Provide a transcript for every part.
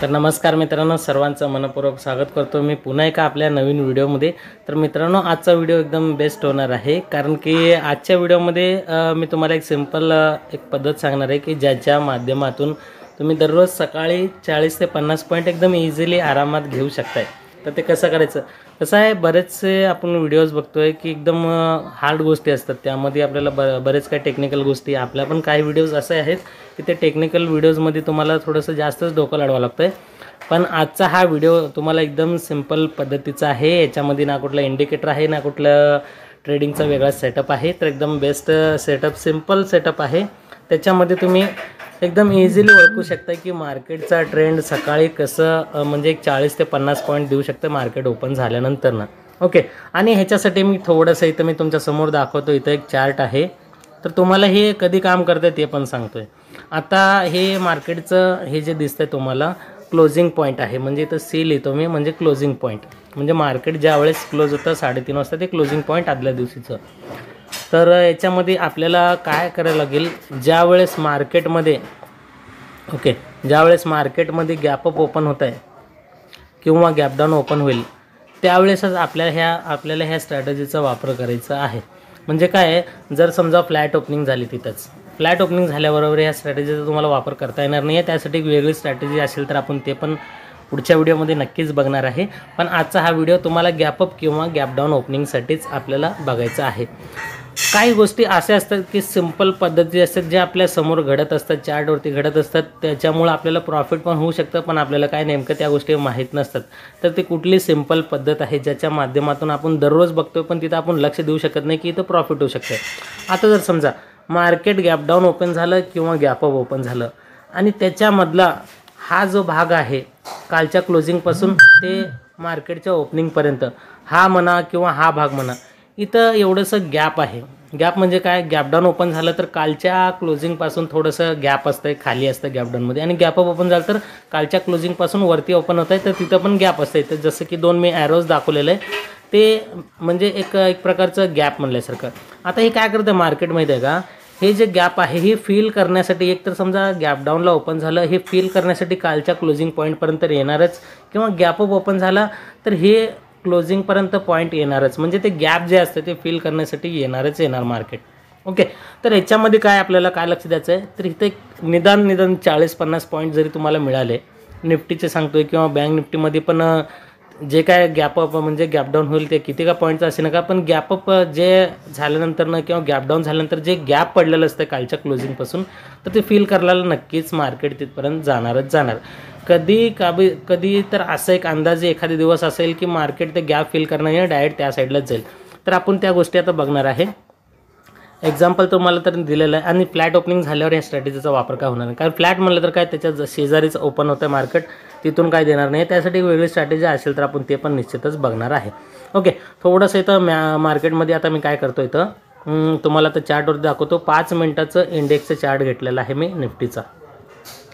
तर नमस्कार मित्रांनो, सर्वांचं मनपूर्वक स्वागत करतो मी पुन्हा एका आपल्या नवीन व्हिडिओमध्ये। तर मित्रांनो, आजचा व्हिडिओ एकदम बेस्ट होणार आहे, कारण की आजच्या व्हिडिओमध्ये मी तुम्हाला एक सिंपल एक पद्धत सांगणार आहे की ज्याच्या माध्यमातून तुम्ही दररोज सकाळी 40 ते 50 पॉईंट एकदम इझिली आरामात घेऊ शकताय। तर ते कसं करायचं, कसं आहे, बरेचसे आपण व्हिडिओज बघतोय की एकदम हार्ड गोष्टी असतात, त्यामध्ये आपल्याला बरेच काही टेक्निकल गोष्टी, आपल्या पण काही व्हिडिओज असे आहेत की ते टेक्निकल व्हिडिओजमध्ये तुम्हाला थोडंसं जास्तच डोकं लावावं लागतं आहे। पण आजचा हा व्हिडिओ तुम्हाला एकदम सिंपल पद्धतीचा आहे, याच्यामध्ये ना कुठला इंडिकेटर आहे ना कुठलं ट्रेडिंगचा वेगळा सेटअप आहे। तर एकदम बेस्ट सेटअप, सिंपल सेटअप आहे, त्याच्यामध्ये तुम्ही एकदम इझिली ओळखू शकता की मार्केटचा ट्रेंड सकाळी कसं म्हणजे एक 40 ते 50 पॉईंट देऊ शकतं मार्केट ओपन झाल्यानंतर ना। ओके, आणि ह्याच्यासाठी मी थोडंसं इथं मी तुमच्यासमोर दाखवतो, इथं एक चार्ट आहे, तर तुम्हाला हे कधी काम करते ते पण सांगतोय। आता हे मार्केटचं हे जे दिसतंय तुम्हाला क्लोजिंग पॉईंट आहे, म्हणजे इथं सी लिहितो मी, म्हणजे क्लोजिंग पॉईंट, म्हणजे मार्केट ज्या वेळेस क्लोज होतं 3:30 वाजता ते क्लोजिंग पॉईंट आदल्या दिवशीचं। तर याच्यामध्ये आपल्याला काय करायला लागेल, ज्या वेळेस मार्केटमध्ये ज्यावेळेस मार्केटमध्ये गॅपअप ओपन होत आहे किंवा गॅप डाऊन ओपन होईल, त्यावेळेसच आपल्याला ह्या स्ट्रॅटेजीचा वापर करायचा आहे। म्हणजे काय आहे, जर समजा फ्लॅट ओपनिंग झाली, तिथंच फ्लॅट ओपनिंग झाल्याबरोबर ह्या स्ट्रॅटेजीचा तुम्हाला वापर करता येणार नाही आहे, त्यासाठी एक वेगळी स्ट्रॅटेजी असेल तर आपण ते पण पुढच्या व्हिडिओमध्ये नक्कीच बघणार आहे। पण आजचा हा व्हिडिओ तुम्हाला गॅपअप किंवा गॅप डाऊन ओपनिंगसाठीच आपल्याला बघायचा आहे। काही गोष्टी अशा असतात की सिंपल पद्धती असतात, ज्या आपल्या समोर घडत असतात, चार्टवरती घडत असतात, त्याच्यामुळे आपल्याला प्रॉफिट पण होऊ शकतं, पण आपल्याला काय नेमकं त्या गोष्टी माहीत नसतात। तर ती कुठली सिंपल पद्धत आहे ज्याच्या माध्यमातून आपण दररोज बघतोय पण तिथं आपण लक्ष देऊ शकत नाही की इथं प्रॉफिट होऊ शकतं। आता जर समजा मार्केट गॅप डाऊन ओपन झालं किंवा गॅपअप ओपन झालं आणि त्याच्यामधला हा जो भाग आहे कालच्या क्लोजिंगपासून ते मार्केटच्या ओपनिंगपर्यंत, हा म्हणा किंवा हा भाग म्हणा, इथं एवढंसं गॅप आहे। गॅप म्हणजे काय, गॅप डाऊन ओपन झालं तर कालच्या क्लोजिंगपासून थोडंसं गॅप असतं, खाली असतं गॅप डाऊनमध्ये, आणि गॅपअप ओपन झालं तर कालच्या क्लोजिंगपासून वरती ओपन होत आहे, तर तिथं पण गॅप असतं। तर जसं की 2 मी ॲरोज दाखवलेलं आहे, ते म्हणजे एक प्रकारचं गॅप म्हणल्यासारखं। आता हे काय करतं मार्केट माहिती आहे का, हे जे गॅप आहे हे फील करण्यासाठी, एक तर समजा गॅप डाऊनला ओपन झालं, हे फील करण्यासाठी कालच्या क्लोजिंग पॉईंटपर्यंत येणारच, किंवा गॅपअप ओपन झाला तर हे क्लोजिंगपर्यंत पॉईंट येणारच, म्हणजे ते गॅप जे असतं ते फील करण्यासाठी येणार मार्केट। ओके, तर याच्यामध्ये काय आपल्याला काय लक्ष द्यायचं आहे, तर इथे निदान 40-50 पॉईंट जरी तुम्हाला मिळाले, निफ्टीचे सांगतोय किंवा बँक निफ्टीमध्ये पण जे काय गॅपअप म्हणजे गॅप डाऊन होईल ते किती का पॉईंटचं असे नका, पण गॅपअप जे झाल्यानंतर किंवा गॅप डाऊन झाल्यानंतर जे गॅप पडलेलं असतं कालच्या क्लोजिंगपासून, तर ते फील करायला नक्कीच मार्केट तिथपर्यंत जाणार। कधी तर असं एक अंदाजे एखादा दिवस असेल की मार्केट ते गॅप फील करणार नाही, डायरेक्ट त्या साईडलाच जाईल। तर आपण त्या गोष्टी आता बघणार आहे। एक्झाम्पल तुम्हाला तर दिलेलं आहे, आणि फ्लॅट ओपनिंग झाल्यावर या स्ट्रॅटेजीचा वापर काय होणार नाही, कारण फ्लॅट म्हणलं तर काय, त्याच्या शेजारीच ओपन होतं मार्केट, तिथून काय देणार नाही, त्यासाठी वेगळी स्ट्रॅटेजी असेल तर आपण ते पण निश्चितच बघणार आहे। ओके, थोडंसं इथं मार्केटमध्ये आता मी काय करतो, इथं तुम्हाला तर चार्टवर दाखवतो, 5 मिनिटाचं इंडेक्सचं चार्ट घेतलेलं आहे मी निफ्टीचा।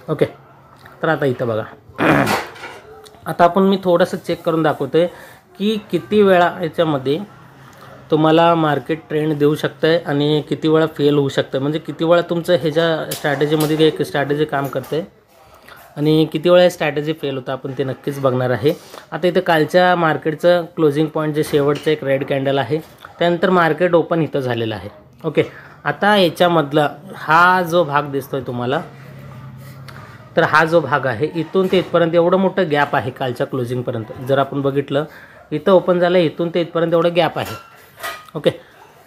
ओके, तर आता इथं बघा, आता मी थोडंसं चेक करून दाखवतो आहे की किती वेळा याच्यामध्ये तुम्हाला मार्केट ट्रेंड देऊ शकतं आहे आणि किती वेळा फेल होऊ शकतं, म्हणजे किती वेळा तुमचं ह्याच्या स्ट्रॅटेजीमध्ये एक स्ट्रॅटेजी काम करते आणि किती वेळा स्ट्रॅटेजी फेल होतं, आपण ते नक्कीच बघणार आहे। आता इथं कालच्या मार्केटचं क्लोजिंग पॉईंट जे शेवटचं एक रेड कॅन्डल आहे, त्यानंतर मार्केट ओपन इथं झालेलं आहे। ओके, आता याच्यामधला हा जो भाग दिसतोय तुम्हाला, तर हा जो भाग आहे इथून ते इथपर्यंत एवढं मोठं गॅप आहे कालच्या क्लोजिंगपर्यंत, जर आपण बघितलं इथं ओपन झालं, इथून ते इथपर्यंत एवढं गॅप आहे। ओके,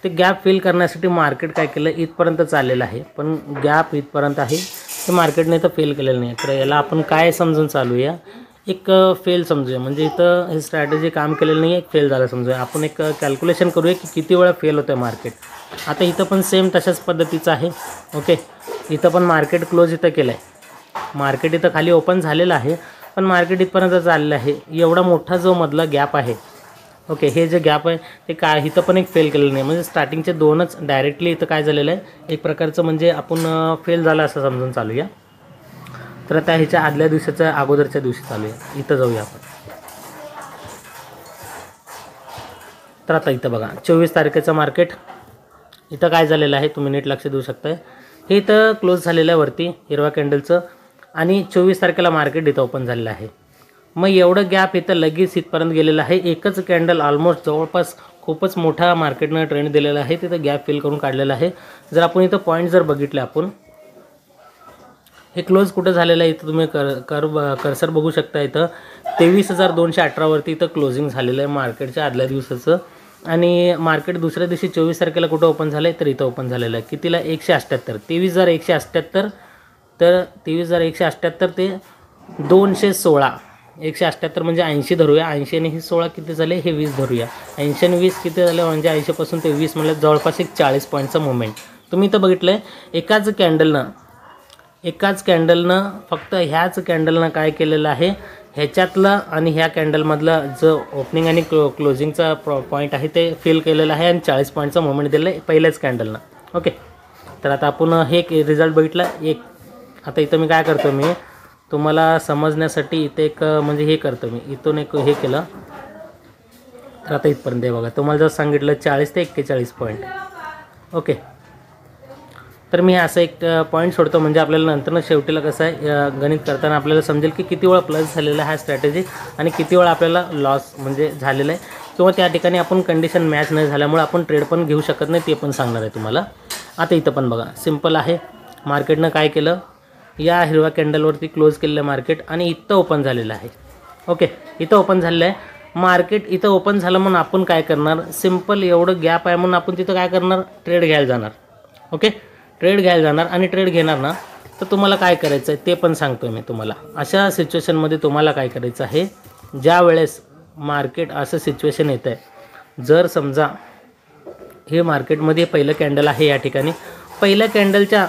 ते गॅप फील करण्यासाठी मार्केट काय केलं, इथपर्यंत चाललेलं आहे, पण गॅप इथपर्यंत आहे, ते मार्केटने इथं फेल केलेलं नाही। तर याला आपण काय समजून चालूया, एक फेल समजूया, म्हणजे इथं हे स्ट्रॅटेजी काम केलेलं नाही, एक फेल झालं समजूया। आपण एक कॅल्क्युलेशन करूया की किती वेळा फेल होतं मार्केट। आता इथं पण सेम तशाच पद्धतीचं आहे। ओके, इथं पण मार्केट क्लोज इथं केलं आहे, मार्केट इथं खाली ओपन झालेलं आहे, पण मार्केट इथपर्यंत चाललेलं आहे, एवढा मोठा जो मधला गॅप आहे। ओके, हे जे गॅप आहे ते काय इथं पण एक फेल केलेलं नाही, म्हणजे स्टार्टिंगचे 2च डायरेक्टली इथं काय झालेलं आहे, एक प्रकारचं म्हणजे आपण फेल झालं असं समजून चालूया। तर आता ह्याच्या आदल्या दिवसाच्या अगोदरच्या दिवशी चालूया, इथं जाऊया आपण। तर आता इथं बघा 24 तारखेचं मार्केट इथं काय झालेलं आहे, तुम्ही नीट लक्ष देऊ शकताय, हे इथं क्लोज झालेलं आहे वरती हिरवा कॅन्डलचं, आणि 24 तारखेला मार्केट इथं ओपन झालेलं आहे. मग एवढं गॅप इथं लगेच इथपर्यंत गेलेलं आहे. एकच कॅन्डल ऑलमोस्ट जवळपास खूपच मोठा मार्केटनं ट्रेंड दिलेला आहे, तिथं गॅप फिल करून काढलेला आहे. जर आपण इथं पॉईंट जर बघितले, आपण हे क्लोज कुठं झालेलं आहे इथं तुम्ही कर्सर बघू शकता. इथं 23,218 वरती इथं क्लोजिंग झालेलं आहे मार्केटच्या आदल्या दिवसाचं. आणि मार्केट दुसऱ्या दिवशी 24 तारखेला कुठं ओपन झालं आहे, तर इथं ओपन झालेलं आहे. कितीला? 178. 23,178. तर 23,178 ते 216. 178 म्हणजे 80 धरूया. 80 आणि हे 16 किती झाले? हे 20 धरूया. 80 आणि 20 किती झाले? म्हणजे 80 पासून ते 20 म्हणजे जवळपास एक 40 पॉईंटचा मुवमेंट तुम्ही इथं बघितलं आहे. एकाच कॅन्डलनं फक्त ह्याच कॅन्डलनं काय केलेलं आहे, ह्याच्यातलं आणि ह्या कॅन्डलमधलं जो ओपनिंग आणि क्लोजिंगचा पॉईंट आहे ते फिल केलेलं आहे आणि 40 पॉईंटचा मुवमेंट दिलं आहे पहिल्याच कॅन्डलनं. ओके, तर आता आपण हे रिझल्ट बघितला एक. आता इथं मी काय करतो, मी तुम्हाला समजण्यासाठी इथे एक म्हणजे हे करतो, मी इथून एक हे केलं. तर आता इथपर्यंत आहे बघा, तुम्हाला जर सांगितलं 40 ते 41 पॉईंट. ओके, तर मी असं एक पॉईंट सोडतो म्हणजे आपल्याला नंतर शेवटीला कसं आहे गणित करताना आपल्याला समजेल की किती वेळा प्लस झालेला आहे स्ट्रॅटेजी आणि किती वेळा आपल्याला लॉस म्हणजे झालेला आहे, किंवा त्या ठिकाणी आपण कंडिशन मॅच नाही झाल्यामुळे आपण ट्रेड पण घेऊ शकत नाही, ते पण सांगणार आहे तुम्हाला. आता इथं पण बघा सिंपल आहे. मार्केटनं काय केलं, या हिरव्या कॅन्डलवरती क्लोज केलेलं मार्केट आणि इथं ओपन झालेलं आहे. ओके, इथं ओपन झालेलं आहे मार्केट. इथं ओपन झालं म्हणून आपण काय करणार, सिंपल एवढं गॅप आहे म्हणून आपण तिथं काय करणार, ट्रेड घ्यायला जाणार. ओके, ट्रेड घ्यायला जाणार आणि ट्रेड घेणार ना, तर तुम्हाला काय करायचं आहे ते पण सांगतो मी तुम्हाला. अशा सिच्युएशनमध्ये तुम्हाला काय करायचं आहे, ज्या वेळेस मार्केट असं सिच्युएशन येतं आहे, जर समजा हे मार्केटमध्ये पहिलं कॅन्डल आहे या ठिकाणी, पहिल्या कॅन्डलच्या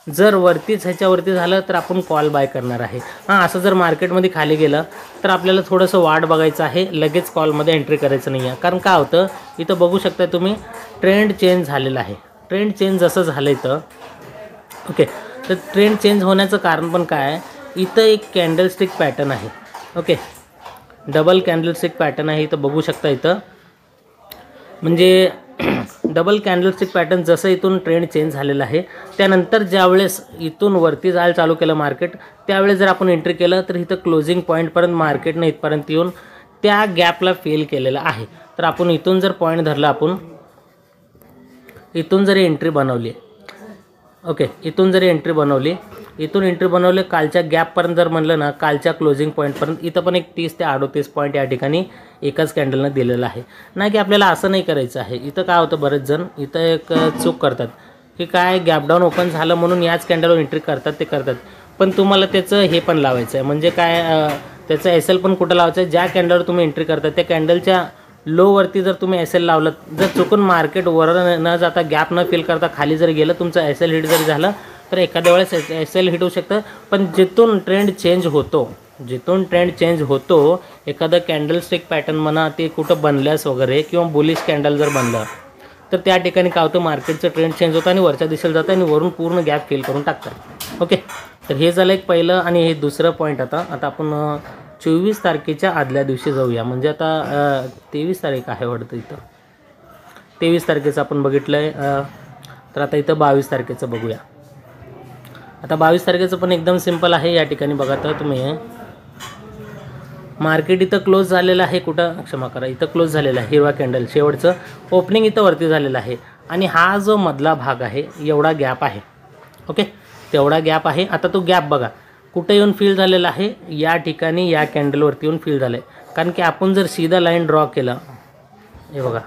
जर वरतीच ह्याच्यावरती झालं तर आपण कॉल बाय करणार आहे. हां, असं जर मार्केटमध्ये खाली गेलं तर आपल्याला थोडंसं वाट बघायचं आहे, लगेच कॉलमध्ये एंट्री करायचं नाही आहे. कारण काय होतं, इथं बघू शकता तुम्ही ट्रेंड चेंज झालेला आहे. ट्रेंड चेंज जसं झालं इथं, ओके, तर ट्रेंड चेंज होण्याचं कारण पण काय आहे, इथं एक कॅन्डलस्टिक पॅटर्न आहे. ओके, डबल कॅन्डलस्टिक पॅटर्न आहे इथं बघू शकता. इथं म्हणजे डबल कॅन्डलस्टिक पॅटर्न जसं इथून ट्रेंड चेंज झालेलं आहे, त्यानंतर ज्यावेळेस इथून वरती जायला चालू केलं मार्केट, त्यावेळेस जर आपण एंट्री केलं तर इथं क्लोजिंग पॉईंटपर्यंत मार्केटनं इथपर्यंत येऊन त्या गॅपला फेल केलेलं आहे. तर आपण इथून जर पॉईंट धरला, आपण इथून जरी एंट्री बनवली, ओके, इथून जरी एंट्री बनवली, इथून एंट्री बनवले कालच्या गॅपपर्यंत जर म्हणलं ना, कालच्या क्लोजिंग पॉईंटपर्यंत, इथं पण एक 30 ते 38 पॉईंट या ठिकाणी एकाच कॅन्डलनं दिलेलं आहे. नाही की आपल्याला असं नाही करायचं आहे. इथं काय होतं, बरेच जण इथं एक चूक करतात की काय गॅपडाऊन ओपन झालं म्हणून याच कॅन्डलवर एंट्री करतात, ते करतात. पण तुम्हाला त्याचं हे पण लावायचं आहे, म्हणजे काय त्याचं एस-एल पण कुठं लावायचं आहे, ज्या कॅन्डलवर तुम्ही एंट्री करता त्या कॅन्डलच्या लोवरती जर तुम्ही एस-एल लावलं, जर चुकून मार्केट वर न जाता गॅप न फिल करता खाली जर गेलं, तुमचं एस-एल हिट जरी झालं तर एखाद्या वेळेस एस-एल हिट होऊ शकतं. पण जिथून ट्रेंड चेंज होतो, एखादं कॅन्डलस्टिक पॅटर्न म्हणा, ते कुठं बनल्यास वगैरे किंवा बुलिश कॅन्डल जर बनलं तर त्या ठिकाणी काय होतं, मार्केटचं ट्रेंड चेंज होतं आणि वरच्या दिशेला जातं आणि वरून पूर्ण गॅप फिल करून टाकतात. ओके, तर हे झालं एक पहिलं आणि हे दुसरं पॉईंट. आता आपण 24 तारखेच्या आदल्या दिवशी जाऊया. म्हणजे आता 23 तारीख आहे वाटतं, इथं 23 तारखेचं आपण बघितलं आहे. तर आता इथं 22 तारखेचं बघूया. आता 22 तारखेचं पण एकदम सिंपल आहे. या ठिकाणी बघा, तर तुम्ही मार्केट इथं क्लोज झालेलं आहे, कुठं क्षमा करा, इथं क्लोज झालेलं आहे. हिरवा कॅन्डल शेवटचं ओपनिंग इथं वरती झालेलं आहे आणि हा जो मधला भाग आहे एवढा गॅप आहे. ओके, तेवढा गॅप आहे. आता तो गॅप बघा कुठं येऊन फिल झालेला आहे, या ठिकाणी या कॅन्डलवरती येऊन फिल झालं आहे. कारण की आपण जर सीधा लाईन ड्रॉ केलं, हे बघा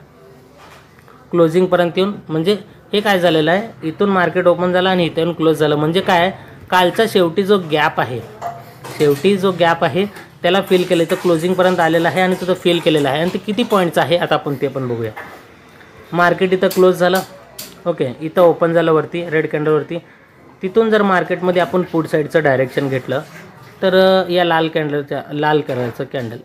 क्लोजिंगपर्यंत येऊन, म्हणजे हे काय झालेलं आहे, इथून मार्केट ओपन झालं आणि इथं येऊन क्लोज झालं. म्हणजे काय, कालचा शेवटी जो गॅप आहे त्याला फिल केलं, तर क्लोजिंगपर्यंत आलेलं आहे आणि तो फिल केलेला आहे. आणि ते किती पॉईंटचं आहे आता आपण ते पण बघूया. मार्केट इथं क्लोज झालं, ओके, इथं ओपन झालं वरती रेड कॅन्डलवरती. तिथून जर मार्केटमध्ये आपण पुढ साईडचं डायरेक्शन घेतलं तर या लाल कलरचं कॅन्डल,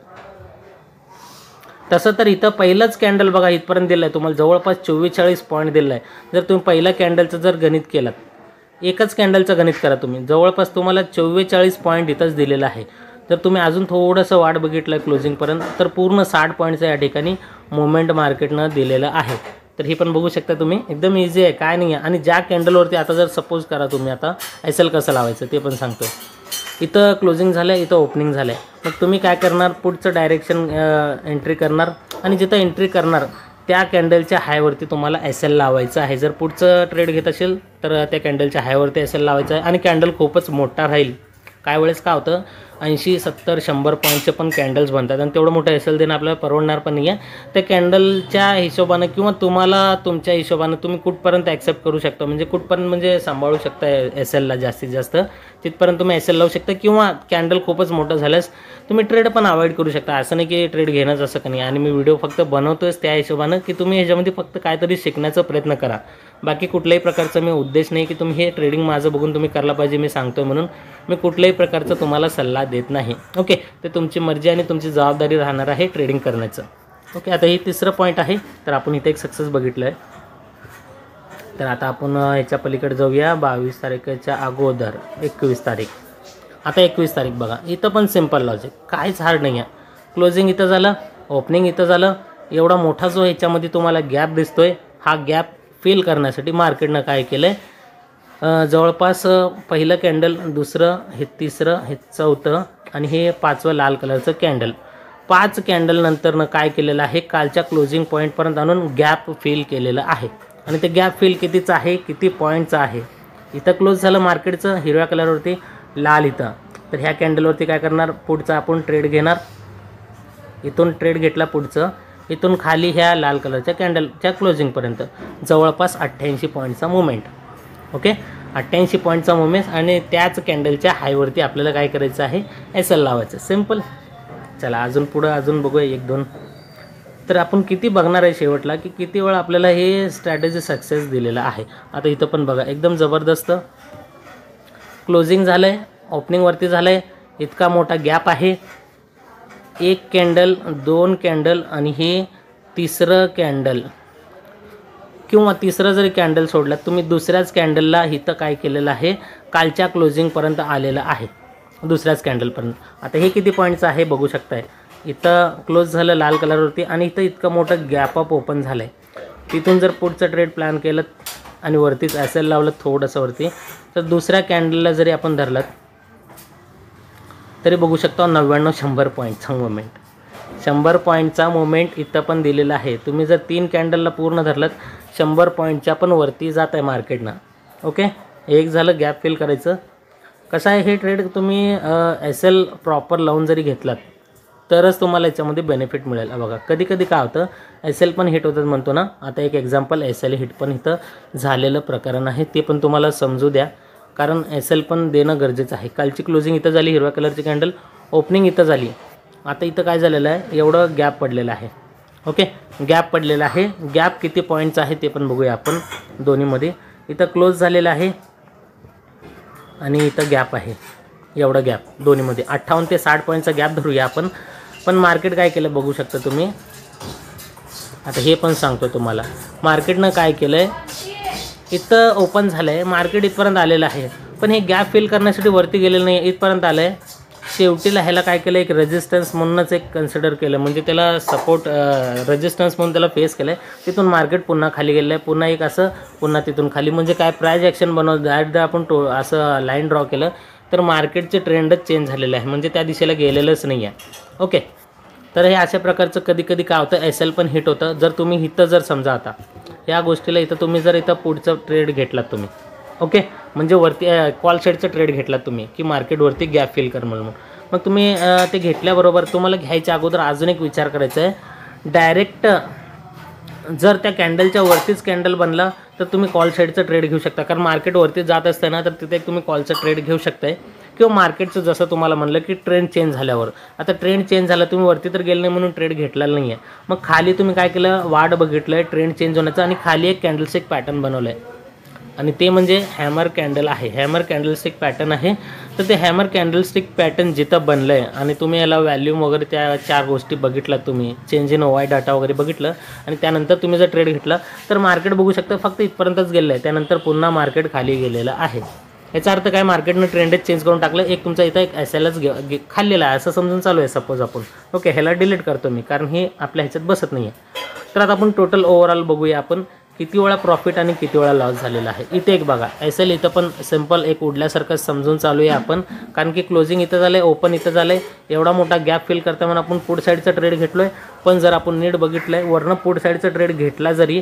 तसं तर इथं पहिलंच कॅन्डल बघा इथपर्यंत दिलं आहे तुम्हाला, जवळपास 44 पॉईंट दिलं आहे. जर तुम्ही पहिल्या कॅन्डलचं जर गणित केलं, एकच कॅन्डलचं गणित करा तुम्ही, जवळपास तुम्हाला 44 पॉईंट इथंच दिलेलं आहे. जर तुम्ही अजून थोडंसं वाट बघितलं क्लोजिंगपर्यंत तर पूर्ण 60 पॉईंटचं या ठिकाणी मुवमेंट मार्केटनं दिलेलं आहे. तर हे पण बघू शकता तुम्ही, एकदम इझी आहे, काय नाही आहे. आणि ज्या कॅन्डलवरती आता जर सपोज करा तुम्ही, आता एस-एल कसं लावायचं ते पण सांगतो. इथं क्लोजिंग झालं आहे, इथं ओपनिंग झालं आहे. मग तुम्ही काय करणार, पुढचं डायरेक्शन एंट्री करणार आणि जिथं एंट्री करणार त्या कॅन्डलच्या हायवरती तुम्हाला एस एल लावायचं आहे. जर पुढचं ट्रेड घेत असेल तर त्या कॅन्डलच्या हायवरती एस एल लावायचं आहे. आणि कॅन्डल खूपच मोठा राहील. काय वेळेस काय होतं 80, 70, 100 पॉईंटचे पण कॅन्डल्स बनतात आणि तेवढं मोठं एस एल देणं आपल्याला परवडणार पण नाही आहे. त्या कॅन्डलच्या हिशोबानं किंवा तुम्हाला तुमच्या हिशोबानं तुम्ही कुठपर्यंत ॲक्सेप्ट करू शकता, म्हणजे कुठपर्यंत म्हणजे सांभाळू शकता एस एलला जास्तीत जास्त तिथपर्यंत तुम्ही एस एल लावू शकता. किंवा कॅन्डल खूपच मोठं झाल्यास तुम्ही ट्रेड पण अवॉइड करू शकता. असं नाही की ट्रेड घेणंच असं का नाही. आणि मी व्हिडिओ फक्त बनवतोयच त्या हिशोबानं की तुम्ही ह्याच्यामध्ये फक्त काहीतरी शिकण्याचा प्रयत्न करा. बाकी कुठल्याही प्रकारचा मी उद्देश नाही की तुम्ही हे ट्रेडिंग माझं बघून तुम्ही करायला पाहिजे मी सांगतोय म्हणून. मी कुठल्याही प्रकारचा तुम्हाला सल्ला देत नाही. ओके, ते तुमची मर्जी आणि तुमची जबाबदारी राहणार आहे ट्रेडिंग करण्याचं. ओके, आता हे तिसरं पॉईंट आहे. तर आपण इथे एक सक्सेस बघितलं आहे. तर आता आपण ह्याच्या पलीकडे जाऊया. 22 तारखेच्या अगोदर 21 तारीख. आता 21 तारीख बघा. इथं पण सिम्पल लॉजिक, काहीच हार्ड नाही आहे. क्लोजिंग इथं झालं, ओपनिंग इथं झालं. एवढा मोठा जो ह्याच्यामध्ये तुम्हाला गॅप दिसतोय, हा गॅप फिल करण्यासाठी मार्केटनं काय केलं आहे, जवळपास पहिलं कॅन्डल, दुसरं, हे तिसरं, हे चौथं आणि हे 5वं लाल कलरचं कॅन्डल, 5 कॅन्डल नंतरनं काय केलेलं आहे, कालच्या क्लोजिंग पॉईंटपर्यंत आणून गॅप फिल केलेलं आहे. आणि ते गॅप फिल कितीचं आहे, किती पॉईंटचं आहे. इथं क्लोज झालं मार्केटचं हिरव्या कलरवरती, लाल इथं. तर ह्या कॅन्डलवरती काय करणार, पुढचा आपण ट्रेड घेणार. इथून ट्रेड घेतला पुढचं, इथून खाली ह्या लाल कलरच्या कॅन्डलच्या क्लोजिंगपर्यंत जवळपास 88 पॉईंटचा मुवमेंट. ओके, 88 पॉईंटचा मुवमेंट आणि त्याच कॅन्डलच्या हायवरती आपल्याला काय करायचं आहे, एस एल लावायचं. सिम्पल. चला अजून पुढं अजून बघूया 1-2. तर आपण किती बघणार आहे शेवटला की किती वेळा आपल्याला हे स्ट्रॅटेजी सक्सेस दिलेलं आहे. आता इथं पण बघा, एकदम जबरदस्त क्लोजिंग झालं आहे, ओपनिंगवरती झालं आहे, इतका मोठा गॅप आहे. 1 कॅन्डल, 2 कॅन्डल आणि हे तिसरं कॅन्डल किंवा तिसरं जरी कॅन्डल सोडला तुम्ही दुसऱ्याच कॅन्डलला इथं काय केलेलं आहे, कालच्या क्लोजिंगपर्यंत आलेलं आहे दुसऱ्याच कॅन्डलपर्यंत. आता हे किती पॉईंटचं आहे बघू शकताय. इथं क्लोज झालं लाल कलरवरती आणि इथं इतकं मोठं गॅप अप ओपन झालं आहे. तिथून जर पुढचं ट्रेड प्लॅन केलं आणि वरतीच एस एल लावलं थोडंसं वरती, तर दुसऱ्या कॅन्डलला जरी आपण धरलं तरी बघू शकता 99-100 पॉईंटचा मुवमेंट. 100 पॉईंटचा मुवमेंट इथं पण दिलेला आहे. तुम्ही जर 3 कॅन्डलला पूर्ण धरलं 100 पॉईंटच्या पण वरती जात आहे मार्केटनं. ओके, एक झालं गॅप फिल करायचं. कसं आहे, हे ट्रेड तुम्ही एस एल प्रॉपर लावून जरी घेतलात तरच तुम्हाला याच्यामध्ये बेनिफिट मिळेल. बघा कधी कधी काय होतं, एस एल पण हिट होतात म्हणतो ना. आता एक एक्झाम्पल एस एल हिट पण इथं झालेलं प्रकरण आहे, ते पण तुम्हाला समजू द्या. कारण एस एल पण देणं गरजेचं आहे. कालची क्लोजिंग इथं झाली, हिरव्या कलरची कॅन्डल, ओपनिंग इथं झाली. आता इथं काय झालेलं आहे, एवढं गॅप पडलेलं आहे. ओके, गॅप पडलेला आहे. गॅप किती पॉईंटचा आहे ते पण बघूया आपण दोन्हीमध्ये. इथं क्लोज झालेलं आहे आणि इथं गॅप आहे. एवढा गॅप दोन्हीमध्ये 58 ते 60 पॉईंटचा गॅप धरूया आपण. पण मार्केट काय केलं बघू शकता तुम्ही. आता हे पण सांगतो तुम्हाला, मार्केटनं काय केलं आहे, इथं ओपन झालं आहे, मार्केट इथपर्यंत आलेलं आहे. पण हे गॅप फिल करण्यासाठी वरती गेलेलं नाही, इथपर्यंत आलं आहे. शेवटीला ह्याला काय केलं, एक रेजिस्टन्स म्हणूनच एक कन्सिडर केलं, म्हणजे त्याला सपोर्ट रेजिस्टन्स म्हणून त्याला फेस केलं आहे. तिथून मार्केट पुन्हा खाली गेलं आहे, पुन्हा एक असं, पुन्हा तिथून खाली. म्हणजे काय प्राइस ॲक्शन बनवलं ॲट आपण असं लाईन ड्रॉ केलं तर मार्केटचे ट्रेंडच चेंज झालेलं आहे, म्हणजे त्या दिशेला गेलेलंच नाही आहे. ओके, तर हे अशा प्रकारचं कधी कधी काय होतं, एस एल पण हिट होतं. जर तुम्ही इथं जर समजा आता या गोष्टीला इथं तुम्ही जर इथं पुढचं ट्रेड घेतलात तुम्ही, ओके, म्हणजे वरती कॉल साईडचं ट्रेड घेतलात तुम्ही की मार्केटवरती गॅप फिल कर म्हणून, मग तुम्ही ते घेतल्याबरोबर तुम्हाला घ्यायच्या अगोदर अजून एक विचार करायचा आहे. डायरेक्ट जर त्या कॅन्डलच्या वरतीच कॅन्डल बनला तर तुम्ही कॉल साईडचं ट्रेड घेऊ शकता. कारण मार्केट वरती जात असताना तर तिथे तुम्ही कॉलचं ट्रेड घेऊ शकताय. किंवा मार्केटचं जसं तुम्हाला म्हणलं की ट्रेंड चेंज झाल्यावर, आता ट्रेंड चेंज झाला, तुम्ही वरती तर गेलं नाही म्हणून ट्रेड घेतलेला नाही आहे. मग खाली तुम्ही काय केलं, वाट बघितलं आहे ट्रेंड चेंज होण्याचं आणि खाली एक कॅन्डलस्टिक पॅटर्न बनवलं आहे आणि ते म्हणजे हॅमर कॅन्डल आहे. हॅमर कॅन्डलस्टिक पॅटर्न आहे. तर ते हॅमर कॅन्डलस्टिक पॅटर्न जिथं बनलं आहे आणि तुम्ही याला व्हॅल्यूम वगैरे त्या 4 गोष्टी बघितलात, तुम्ही चेंज इन OI डाटा वगैरे बघितलं आणि त्यानंतर तुम्ही जर ट्रेड घेतला तर मार्केट बघू शकता फक्त इथपर्यंतच गेलं आहे, त्यानंतर पुन्हा मार्केट खाली गेलेलं आहे. याचा अर्थ काय, मार्केटनं ट्रेंडच चेंज करून टाकलं. एक तुमचा इथं एक एस एलच खाल्लेला आहे असं समजून चालू आहे सपोज आपण. ओके, ह्याला डिलीट करतो मी कारण हे आपल्या ह्याच्यात बसत नाही आहे. तर आता आपण टोटल ओव्हरऑल बघूया आपण किती वेळा प्रॉफिट आणि किती वेळा लॉस झालेला आहे. इथे एक बघा एस-एल इथं पण सिम्पल एक उडल्यासारखं समजून चालू आहे आपण, कारण की क्लोजिंग इथं झालं आहे, ओपन इथं झालं आहे. एवढा मोठा गॅप फिल करता म्हणून आपण पुढ साईडचा ट्रेड घेतलो आहे. पण जर आपण नीट बघितलं आहे वरनं पुढ साईडचा ट्रेड घेतला जरी,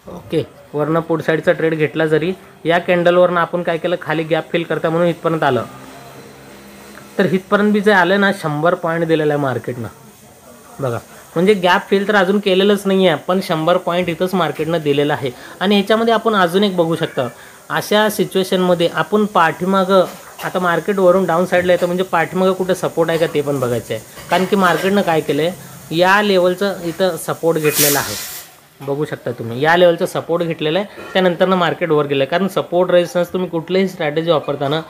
ओके, वरनं पुढ साईडचा ट्रेड घेतला जरी या कॅन्डलवरनं आपण काय केलं, खाली गॅप फिल करता म्हणून इथपर्यंत आलं. तर इथपर्यंत बी जे आलं ना 100 पॉईंट दिलेलं आहे मार्केटनं बघा. म्हणजे गॅप फिल तर अजून केलेलंच नाही आहे, पण 100 पॉईंट इथंच मार्केटनं दिलेलं आहे. आणि ह्याच्यामध्ये आपण अजून एक बघू शकता, अशा सिच्युएशनमध्ये आपण पाठीमागं आता मार्केट वरून डाऊन साईडला येतं म्हणजे पाठीमागं कुठं सपोर्ट आहे का ते पण बघायचं आहे. कारण की मार्केटनं काय केलं आहे, या लेवलचं इथं सपोर्ट घेतलेलं आहे, बघू शकता तुम्ही या लेवलचा सपोर्ट घेतलेला आहे. त्यानंतरनं मार्केट वर गेलं आहे. कारण सपोर्ट रेजिस्टन्स तुम्ही कुठलीही स्ट्रॅटेजी वापरताना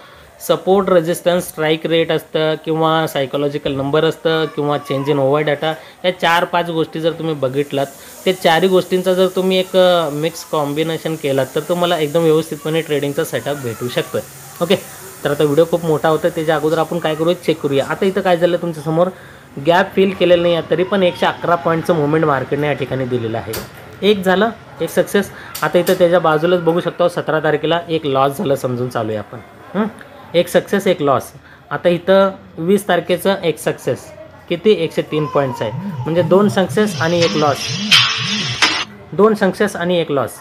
सपोर्ट रेजिस्टन्स स्ट्राईक रेट असतं किंवा सायकोलॉजिकल नंबर असतं किंवा चेंज इन ओव्हर डाटा, या 4-5 गोष्टी जर तुम्ही बघितलात, ते 4ही गोष्टींचा जर तुम्ही एक मिक्स कॉम्बिनेशन केलात तर तुम्हाला एकदम व्यवस्थितपणे ट्रेडिंगचा सेटअप भेटू शकतो. ओके, तर आता व्हिडिओ खूप मोठा होता, त्याच्या अगोदर आपण काय करूया चेक करूया. आता इथं काय झालं तुमच्यासमोर, गॅप फिल केलेलं नाही आहे तरी पण 111 पॉईंटचं मुवमेंट मार्केटने या ठिकाणी दिलेलं आहे. एक झालं, एक सक्सेस. आता इथं त्याच्या बाजूलाच बघू शकतो 17 तारखेला एक लॉस झालं समजून चालू आहे आपण. एक सक्सेस एक लॉस. आता इथं 20 तारखेचं एक सक्सेस, किती 103 पॉईंट्स आहे. म्हणजे 2 सक्सेस आणि 1 लॉस, 2 सक्सेस आणि 1 लॉस,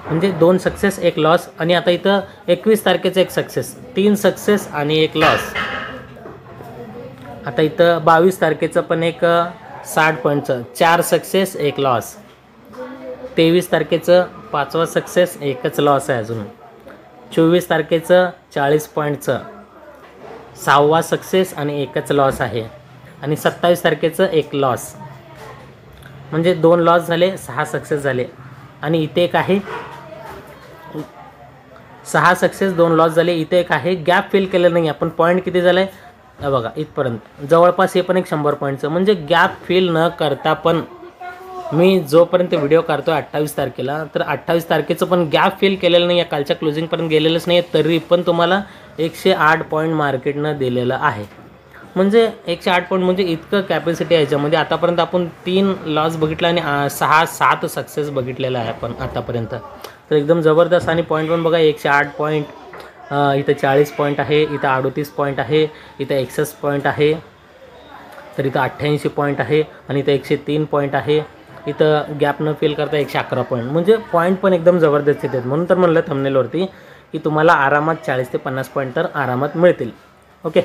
म्हणजे 2 सक्सेस 1 लॉस. आणि आता इथं 21 तारखेचं एक सक्सेस, 3 सक्सेस आणि 1 लॉस. आता इथं 22 तारखेचं पण एक 60 पॉईंटचं 4 सक्सेस 1 लॉस. 23 तारखेचं 5वा सक्सेस 1च लॉस आहे अजून. 24 तारखेचं 40 पॉईंटचं 6वा सक्सेस आणि 1च लॉस आहे. आणि 27 तारखेचं 1 लॉस, म्हणजे 2 लॉस झाले 6 सक्सेस झाले. आणि इथे एक आहे 6 सक्सेस 2 लॉस झाले. इथे एक आहे गॅप फिल केलं नाही आपण, पॉईंट किती झालं आहे बघा इथपर्यंत जवळपास, हे पण एक 100 पॉईंटचं. म्हणजे गॅप फिल न करता पण मी जोपर्यंत व्हिडिओ करतो 28 तारखेला, तर 28 तारखेचं पण गॅप फिल केलेलं नाही आहे, कालच्या क्लोजिंगपर्यंत गेलेलंच नाही आहे, तरी पण तुम्हाला 108 पॉईंट मार्केटनं दिलेलं आहे. म्हणजे 108 पॉईंट म्हणजे इतकं कॅपॅसिटी आहे याच्यामध्ये. आतापर्यंत आपण 3 लॉस बघितला आणि 6-7 सक्सेस बघितलेला आहे आपण आतापर्यंत. तर एकदम जबरदस्त. आणि पॉईंट पण बघा 108 पॉईंट, इथं 40 पॉईंट आहे, इथं 38 पॉईंट आहे, इथं 61 पॉईंट आहे, तर इथं 88 पॉईंट आहे, आणि इथं 103 पॉईंट आहे. इथं गॅप न फिल करता 111 पॉईंट. म्हणजे पॉईंट पण एकदम जबरदस्त आहेत. म्हणून तर म्हणलं थंबनेलवरती की तुम्हाला आरामात 40 ते 50 पॉईंट तर आरामात मिळतील. ओके,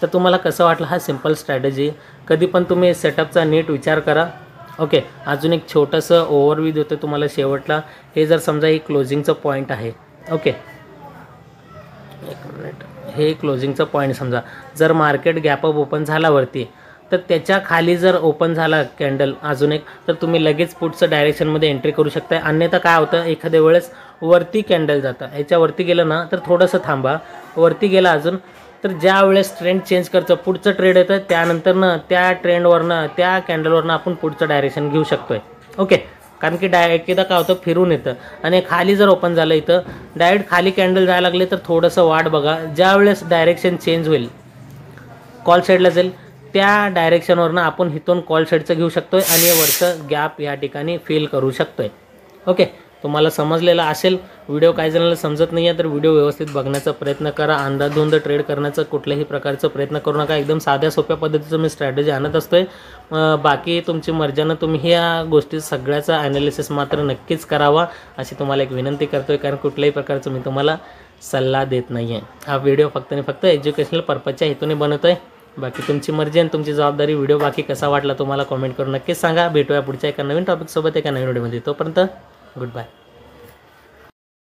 तर तुम्हाला कसं वाटलं हा सिम्पल स्ट्रॅटेजी. कधी पण तुम्ही सेटअपचा नीट विचार करा. ओके, अजून एक छोटंसं ओव्हरव्ह्यू देतो तुम्हाला शेवटला. हे जर समजा ही क्लोजिंगचं पॉईंट आहे, ओके, एक मिनिट, हे क्लोजिंगचं पॉईंट समजा जर मार्केट गॅपअप ओपन झाला वरती, तर त्याच्या खाली जर ओपन झाला कॅन्डल अजून एक, तर तुम्ही लगेच पुढचं डायरेक्शनमध्ये एंट्री करू शकता. अन्यथा काय होतं, एखाद्या वेळेस वरती कॅन्डल जातं, ह्याच्यावरती गेलं ना तर थोडंसं थांबा, वरती गेला अजून तर ज्या वेळेस ट्रेंड चेंज करतं, पुढचं ट्रेड येतं, त्यानंतरनं त्या ट्रेंडवरनं त्या कॅन्डलवरनं आपण पुढचं डायरेक्शन घेऊ शकतो आहे. ओके, कारण की एकदा काय होतं फिरून येतं. आणि खाली जर ओपन झालं इथं डायरेक्ट खाली कॅन्डल जायला लागले तर थोडंसं वाट बघा. ज्या वेळेस डायरेक्शन चेंज होईल, कॉल साईडला जाईल, त्या डायरेक्शनवरनं आपण इथून कॉल साईडचं घेऊ शकतो आहे आणि वरचं गॅप या ठिकाणी फिल करू शकतो आहे. ओके, तुम्हाला समजलेला असेल. व्हिडिओ काही जणांना समजत नाही आहे तर व्हिडिओ व्यवस्थित बघण्याचा प्रयत्न करा. अंधाधुंद ट्रेड करण्याचा कुठल्याही प्रकारचा प्रयत्न करू नका. एकदम साध्या सोप्या पद्धतीचं मी स्ट्रॅटेजी आणत असतो आहे. बाकी तुमची मर्जीनं तुम्ही ह्या गोष्टी सगळ्याचा ॲनालिसिस मात्र नक्कीच करावा अशी तुम्हाला एक विनंती करतो आहे, कारण कुठल्याही प्रकारचं मी तुम्हाला सल्ला देत नाही आहे. हा व्हिडिओ फक्त आणि फक्त एज्युकेशनल पर्पजच्या हेतूने बनवतो आहे. बाकी तुमची मर्जी आणि तुमची जबाबदारी. व्हिडिओ बाकी कसा वाटला तुम्हाला कमेंट करून नक्कीच सांगा. भेटूया पुढच्या एका नवीन टॉपिकसोबत एका नवीन व्हिडिओमध्ये. तोपर्यंत गुड बाय.